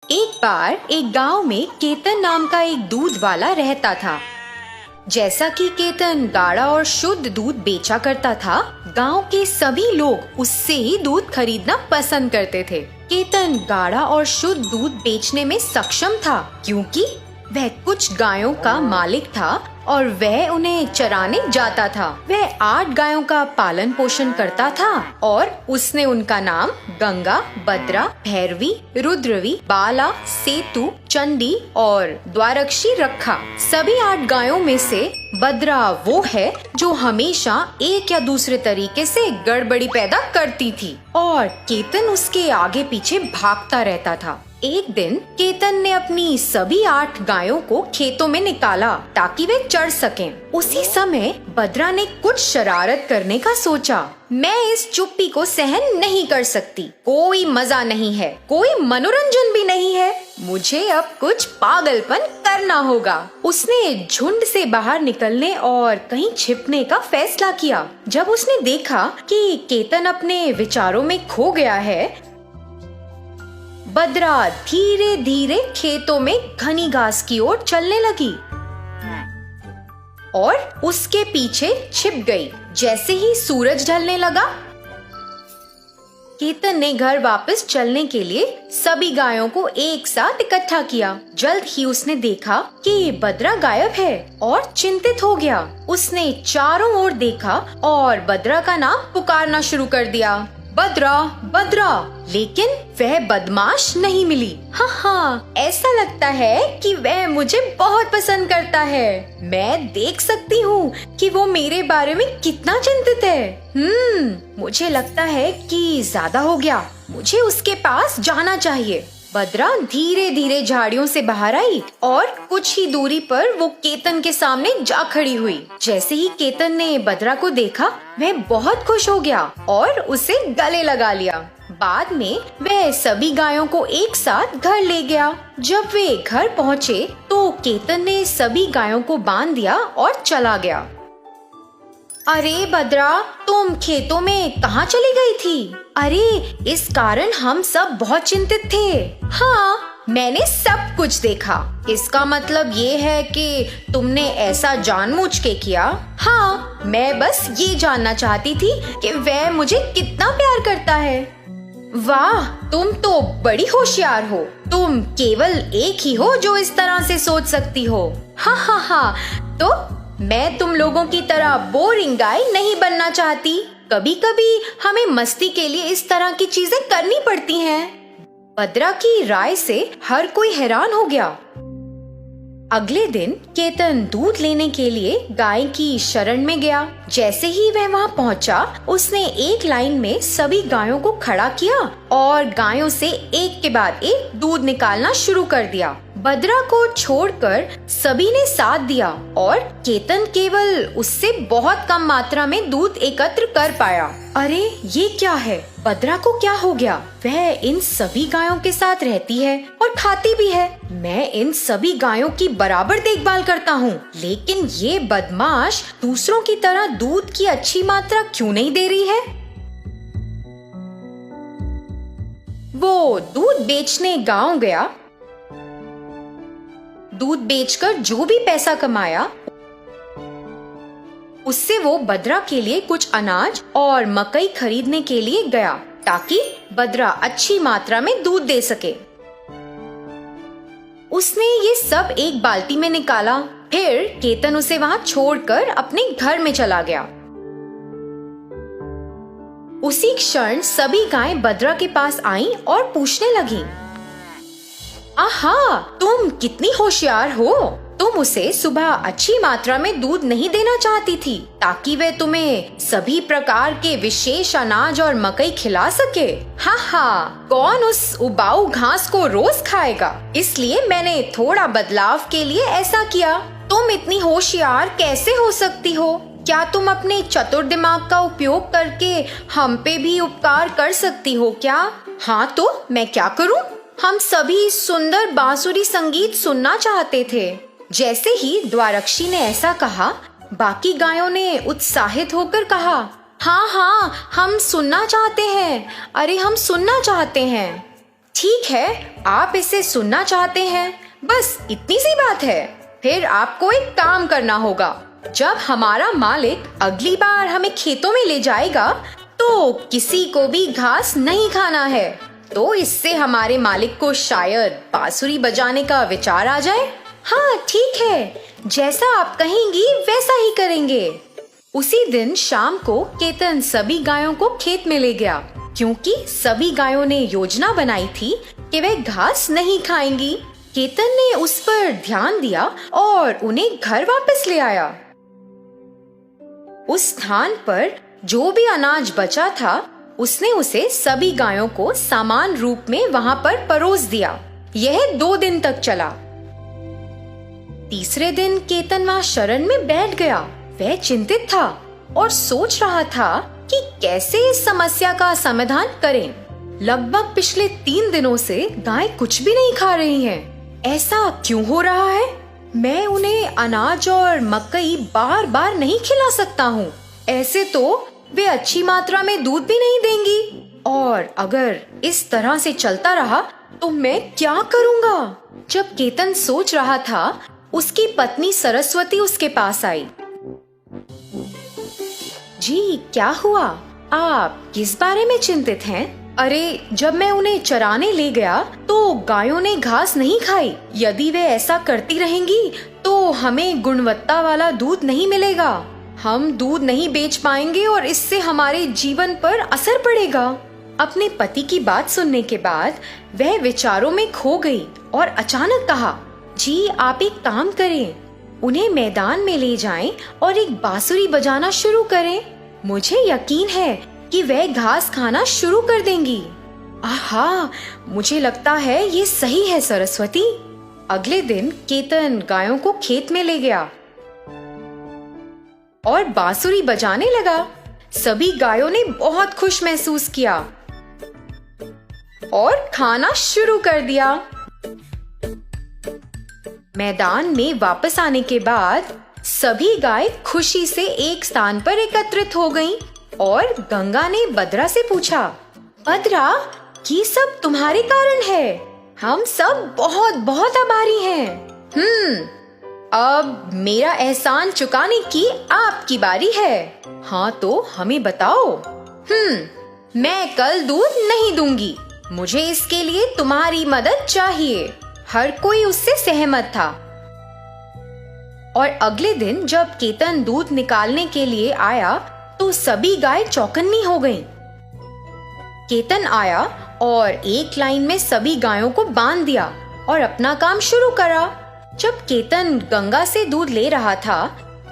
एक बार एक गांव में केतन नाम का एक दूध वाला रहता था। जैसा कि केतन गाढ़ा और शुद्ध दूध बेचा करता था, गांव के सभी लोग उससे ही दूध खरीदना पसंद करते थे। केतन गाढ़ा और शुद्ध दूध बेचने में सक्षम था, क्योंकि वह कुछ गायों का मालिक था और वह उन्हें चराने जाता था। वह 8 गायों का पालन पोषण करता था और उसने उनका नाम गंगा, बद्रा, भैरवी, रुद्रवी, बाला, सेतु, चंडी और द्वारक्षी रखा। सभी 8 गायों में से बद्रा वो है जो हमेशा एक या दूसरे तरीके से गड़बड़ी पैदा करती थी और केतन उसके आगे पीछे भागता रहता था। एक दिन केतन ने अपनी सभी 8 गायों को खेतों में निकाला ताकि वे चर सकें। उसी समय बद्रा ने कुछ शरारत करने का सोचा। मैं इस चुप्पी को सहन नहीं कर सकती। कोई मजा नहीं है, कोई मनोरंजन भी नहीं है। मुझे अब कुछ पागलपन करना होगा। उसने झुंड से बाहर निकलने और कहीं छिपने का फैसला किया। जब उसने देखा कि केतन अपने विचारों में खो गया है, बद्रा धीरे धीरे खेतों में घनी घास की ओर चलने लगी और उसके पीछे छिप गई। जैसे ही सूरज ढलने लगा, केतन ने घर वापस चलने के लिए सभी गायों को एक साथ इकट्ठा किया। जल्द ही उसने देखा कि बद्रा गायब है और चिंतित हो गया। उसने चारों ओर देखा और बद्रा का नाम पुकारना शुरू कर दिया, बद्रा, बद्रा। लेकिन वह बदमाश नहीं मिली। हाँ, ऐसा लगता है कि वह मुझे बहुत पसंद करता है। मैं देख सकती हूँ कि वो मेरे बारे में कितना चिंतित है। मुझे लगता है कि ज्यादा हो गया। मुझे उसके पास जाना चाहिए। बद्रा धीरे धीरे झाड़ियों से बाहर आई और कुछ ही दूरी पर वो केतन के सामने जा खड़ी हुई। जैसे ही केतन ने बद्रा को देखा, वह बहुत खुश हो गया और उसे गले लगा लिया। बाद में वह सभी गायों को एक साथ घर ले गया। जब वे घर पहुँचे तो केतन ने सभी गायों को बांध दिया और चला गया। अरे बद्रा, तुम खेतों में कहाँ चली गई थी? अरे, इस कारण हम सब बहुत चिंतित थे। हाँ, मैंने सब कुछ देखा। इसका मतलब ये है कि तुमने ऐसा जानबूझ के किया? हाँ, मैं बस ये जानना चाहती थी कि वह मुझे कितना प्यार करता है। वाह, तुम तो बड़ी होशियार हो। तुम केवल एक ही हो जो इस तरह से सोच सकती हो। हाँ, तो मैं तुम लोगों की तरह बोरिंग गाय नहीं बनना चाहती। कभी कभी हमें मस्ती के लिए इस तरह की चीजें करनी पड़ती हैं। बद्रा की राय से हर कोई हैरान हो गया। अगले दिन केतन दूध लेने के लिए गाय की शरण में गया। जैसे ही वह वहां पहुंचा, उसने एक लाइन में सभी गायों को खड़ा किया और गायों से एक के बाद एक दूध निकालना शुरू कर दिया। बद्रा को छोड़कर सभी ने साथ दिया और केतन केवल उससे बहुत कम मात्रा में दूध एकत्र कर पाया। अरे, ये क्या है? बद्रा को क्या हो गया? वह इन सभी गायों के साथ रहती है और खाती भी है। मैं इन सभी गायों की बराबर देखभाल करता हूँ, लेकिन ये बदमाश दूसरों की तरह दूध की अच्छी मात्रा क्यों नहीं दे रही है? वो दूध बेचने गांव गया। दूध बेचकर जो भी पैसा कमाया, उससे वो बद्रा के लिए कुछ अनाज और मकई खरीदने के लिए गया ताकि बद्रा अच्छी मात्रा में दूध दे सके। उसने ये सब एक बाल्टी में निकाला। फिर केतन उसे वहां छोड़कर अपने घर में चला गया। उसी क्षण सभी गायें बद्रा के पास आईं और पूछने लगीं, आहा, तुम कितनी होशियार हो। तुम उसे सुबह अच्छी मात्रा में दूध नहीं देना चाहती थी ताकि वह तुम्हें सभी प्रकार के विशेष अनाज और मकई खिला सके। हाँ, कौन उस उबाऊ घास को रोज खाएगा? इसलिए मैंने थोड़ा बदलाव के लिए ऐसा किया। तुम इतनी होशियार कैसे हो सकती हो? क्या तुम अपने चतुर दिमाग का उपयोग करके हम पे भी उपकार कर सकती हो क्या? हाँ, तो मैं क्या करूँ? हम सभी सुंदर बांसुरी संगीत सुनना चाहते थे। जैसे ही द्वारक्षी ने ऐसा कहा, बाकी गायों ने उत्साहित होकर कहा, हाँ, हम सुनना चाहते हैं। अरे, हम सुनना चाहते हैं। ठीक है, आप इसे सुनना चाहते हैं, बस इतनी सी बात है। फिर आपको एक काम करना होगा। जब हमारा मालिक अगली बार हमें खेतों में ले जाएगा तो किसी को भी घास नहीं खाना है। तो इससे हमारे मालिक को शायद बांसुरी बजाने का विचार आ जाए। हाँ ठीक है, जैसा आप कहेंगी वैसा ही करेंगे। उसी दिन शाम को केतन सभी गायों को खेत में ले गया, क्योंकि सभी गायों ने योजना बनाई थी कि वे घास नहीं खाएंगी। केतन ने उस पर ध्यान दिया और उन्हें घर वापस ले आया। उस स्थान पर जो भी अनाज बचा था, उसने उसे सभी गायों को समान रूप में वहां पर परोस दिया। यह 2 दिन तक चला। तीसरे दिन केतन वहां शरण में बैठ गया। वह चिंतित था और सोच रहा था कि कैसे इस समस्या का समाधान करें। लगभग पिछले 3 दिनों से गाय कुछ भी नहीं खा रही हैं। ऐसा क्यों हो रहा है? मैं उन्हें अनाज और मकई बार बार नहीं खिला सकता हूँ। ऐसे तो वे अच्छी मात्रा में दूध भी नहीं देंगी, और अगर इस तरह से चलता रहा तो मैं क्या करूँगा? जब केतन सोच रहा था, उसकी पत्नी सरस्वती उसके पास आई। जी क्या हुआ? आप किस बारे में चिंतित हैं? अरे, जब मैं उन्हें चराने ले गया तो गायों ने घास नहीं खाई। यदि वे ऐसा करती रहेंगी तो हमें गुणवत्ता वाला दूध नहीं मिलेगा। हम दूध नहीं बेच पाएंगे और इससे हमारे जीवन पर असर पड़ेगा। अपने पति की बात सुनने के बाद वह विचारों में खो गई और अचानक कहा, जी आप एक काम करें, उन्हें मैदान में ले जाएं और एक बांसुरी बजाना शुरू करें। मुझे यकीन है कि वह घास खाना शुरू कर देंगी। आहा, मुझे लगता है ये सही है सरस्वती। अगले दिन केतन गायों को खेत में ले गया और बांसुरी बजाने लगा। सभी गायों ने बहुत खुश महसूस किया और खाना शुरू कर दिया। मैदान में वापस आने के बाद सभी गाय खुशी से एक स्थान पर एकत्रित हो गईं और गंगा ने बद्रा से पूछा, बद्रा, ये सब तुम्हारे कारण है। हम सब बहुत बहुत आभारी हैं। अब मेरा एहसान चुकाने की आपकी बारी है। हाँ तो हमें बताओ। मैं कल दूध नहीं दूंगी। मुझे इसके लिए तुम्हारी मदद चाहिए। हर कोई उससे सहमत था। और अगले दिन जब केतन दूध निकालने के लिए आया तो सभी गाय चौकन्नी हो गईं। केतन आया और एक लाइन में सभी गायों को बांध दिया और अपना काम शुरू करा। जब केतन गंगा से दूध ले रहा था,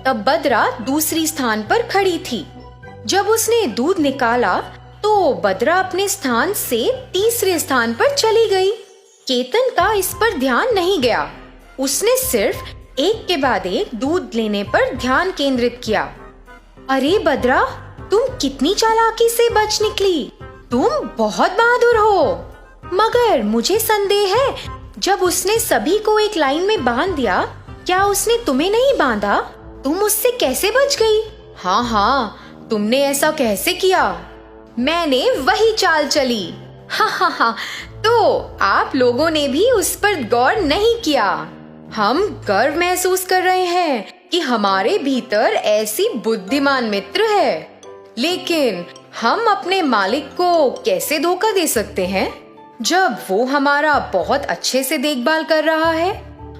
तब बद्रा दूसरी स्थान पर खड़ी थी। जब उसने दूध निकाला तो बद्रा अपने स्थान से तीसरे स्थान पर चली गई। केतन का इस पर ध्यान नहीं गया। उसने सिर्फ एक के बाद एक दूध लेने पर ध्यान केंद्रित किया। अरे बद्रा, तुम कितनी चालाकी से बच निकली। तुम बहुत बहादुर हो। मगर मुझे संदेह है, जब उसने सभी को एक लाइन में बांध दिया, क्या उसने तुम्हें नहीं बांधा? तुम उससे कैसे बच गई? हाँ, तुमने ऐसा कैसे किया? मैंने वही चाल चली। हाँ, तो आप लोगों ने भी उस पर गौर नहीं किया। हम गर्व महसूस कर रहे हैं कि हमारे भीतर ऐसी बुद्धिमान मित्र है, लेकिन हम अपने मालिक को कैसे धोखा दे सकते हैं जब वो हमारा बहुत अच्छे से देखभाल कर रहा है?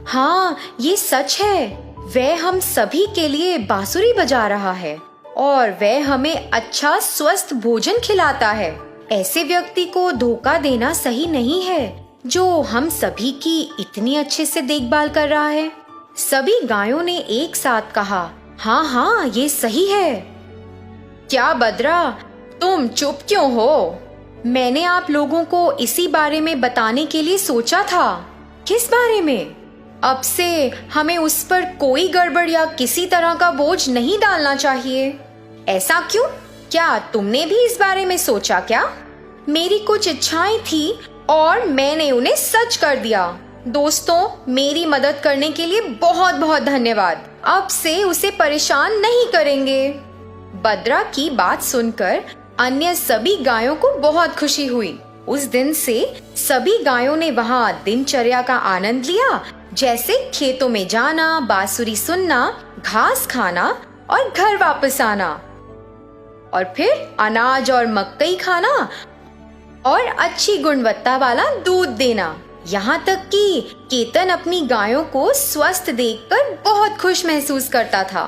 हाँ, ये सच है। वह हम सभी के लिए बांसुरी बजा रहा है और वह हमें अच्छा स्वस्थ भोजन खिलाता है। ऐसे व्यक्ति को धोखा देना सही नहीं है जो हम सभी की इतनी अच्छे से देखभाल कर रहा है। सभी गायों ने एक साथ कहा, हाँ, ये सही है। क्या बद्रा, तुम चुप क्यों हो? मैंने आप लोगों को इसी बारे में बताने के लिए सोचा था। किस बारे में? अब से हमें उस पर कोई गड़बड़ या किसी तरह का बोझ नहीं डालना चाहिए। ऐसा क्यों? क्या तुमने भी इस बारे में सोचा क्या? मेरी कुछ इच्छाएं थी और मैंने उन्हें सच कर दिया। दोस्तों, मेरी मदद करने के लिए बहुत बहुत धन्यवाद। अब से उसे परेशान नहीं करेंगे। बद्रा की बात सुनकर अन्य सभी गायों को बहुत खुशी हुई उस दिन से सभी गायों ने वहाँ दिनचर्या का आनंद लिया, जैसे खेतों में जाना, बांसुरी सुनना, घास खाना और घर वापस आना, और फिर अनाज और मकई खाना और अच्छी गुणवत्ता वाला दूध देना। यहाँ तक कि केतन अपनी गायों को स्वस्थ देखकर बहुत खुश महसूस करता था।